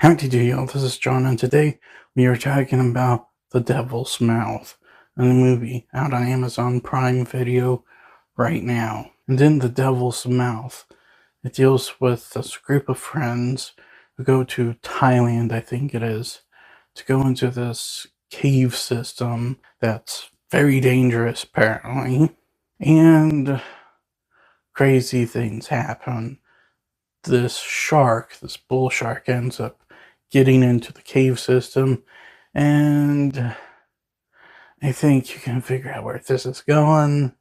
Howdy do y'all, this is John, and today we are talking about The Devil's Mouth, a movie out on Amazon Prime Video right now. And in The Devil's Mouth, it deals with this group of friends who go to Thailand, I think it is, to go into this cave system that's very dangerous, apparently. And crazy things happen. This bull shark, ends up getting into the cave system, and I think you can figure out where this is going.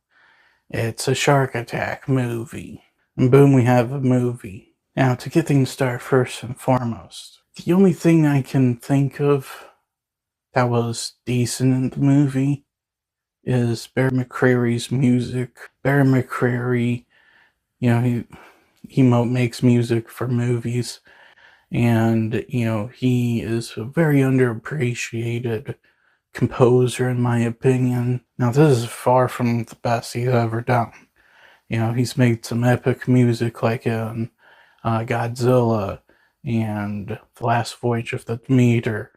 It's a shark attack movie. And boom, we have a movie. Now, to get things started, first and foremost, the only thing I can think of that was decent in the movie is Bear McCreary's music. Bear McCreary, he makes music for movies, and he is a very underappreciated composer, in my opinion. Now, this is far from the best he's ever done. He's made some epic music like in Godzilla and The Last Voyage of the Demeter.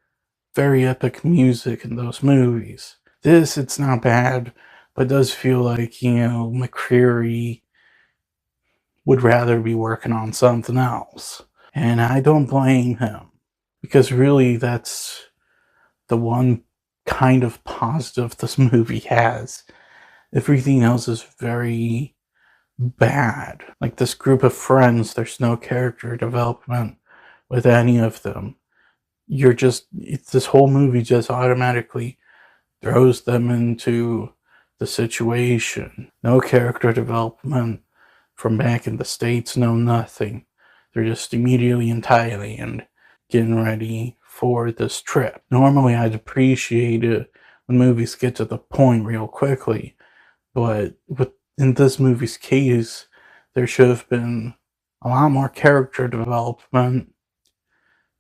Very epic music in those movies. It's not bad, but it does feel like, McCreary would rather be working on something else. And I don't blame him, because really that's the one kind of positive this movie has. Everything else is very bad. Like this group of friends, there's no character development with any of them. This whole movie just automatically throws them into the situation. No character development from back in the States, no nothing. They're just immediately in Thailand getting ready for this trip. Normally, I'd appreciate it when movies get to the point real quickly, but in this movie's case, there should have been a lot more character development,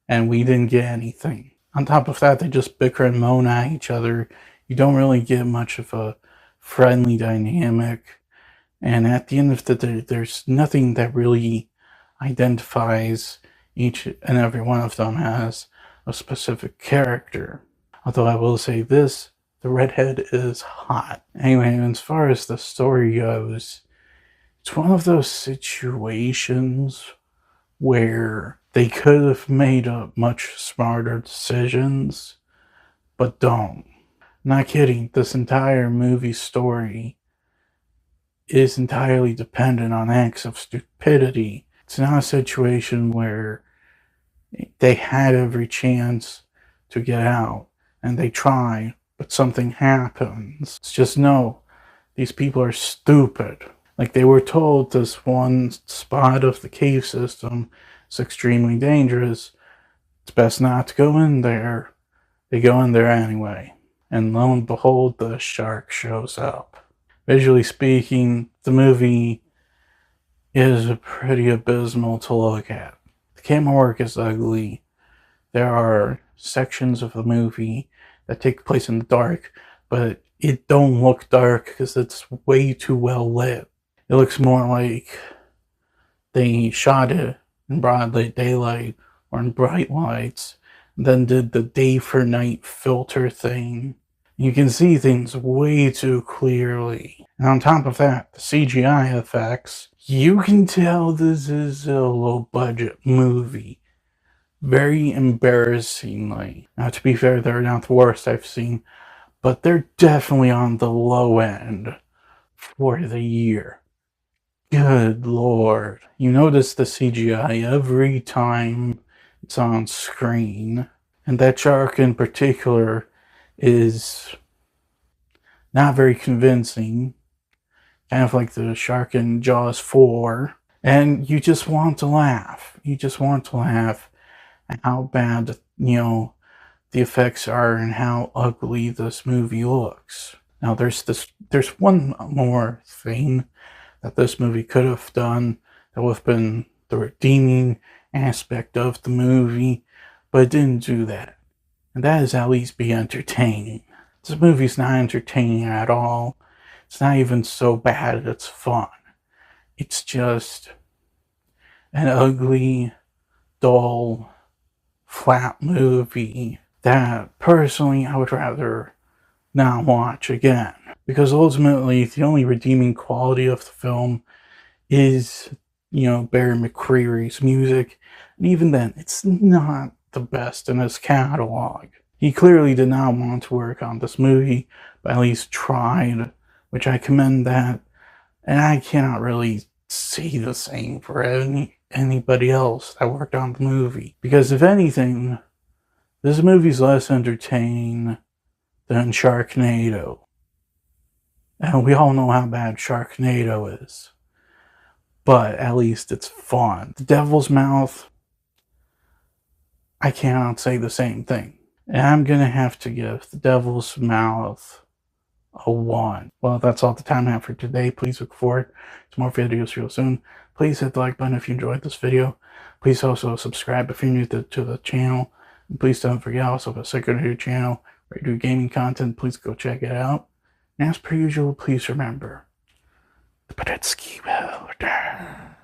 and we didn't get anything. On top of that, they just bicker and moan at each other. You don't really get much of a friendly dynamic, and at the end of the day, there's nothing that really identifies each and every one of them as a specific character. Although I will say this, the redhead is hot. Anyway, as far as the story goes, it's one of those situations where they could have made much smarter decisions, but don't. Not kidding, this entire movie story is entirely dependent on acts of stupidity. It's not a situation where they had every chance to get out and they try, but something happens. It's just, no, these people are stupid. Like, they were told this one spot of the cave system is extremely dangerous. It's best not to go in there. They go in there anyway. And lo and behold, the shark shows up. Visually speaking, the movie is pretty abysmal to look at. The camera work is ugly. There are sections of the movie that take place in the dark, but it don't look dark because it's way too well lit. It looks more like they shot it in broad daylight or in bright lights, then did the day for night filter thing. You can see things way too clearly. And on top of that, the CGI effects, you can tell this is a low budget movie. Very embarrassingly. Now, to be fair, they're not the worst I've seen, but they're definitely on the low end for the year. Good lord. You notice the CGI every time it's on screen. And that shark in particular is not very convincing. Kind of like the shark in Jaws 4. And you just want to laugh. You just want to laugh at how bad, the effects are and how ugly this movie looks. Now, there's one more thing that this movie could have done that would have been the redeeming aspect of the movie, but it didn't do that. And that is at least be entertaining. This movie's not entertaining at all. It's not even so bad it's fun. It's just an ugly, dull flat movie that personally I would rather not watch again. Because ultimately, the only redeeming quality of the film is, Barry McCreary's music. And even then, it's not the best in his catalog. He clearly did not want to work on this movie, but at least tried, which I commend that. And I cannot really say the same for anybody else that worked on the movie. Because if anything, this movie's less entertaining than Sharknado. And we all know how bad Sharknado is. But at least it's fun. The Devil's Mouth, I cannot say the same thing. And I'm gonna have to give The Devil's Mouth a 1. Well, that's all the time I have for today. Please look forward to more videos real soon. Please hit the like button if you enjoyed this video. Please also subscribe if you're new to the channel. And please don't forget, I also have a secondary channel where I do gaming content. Please go check it out. And as per usual, please remember, the Podetsky will return.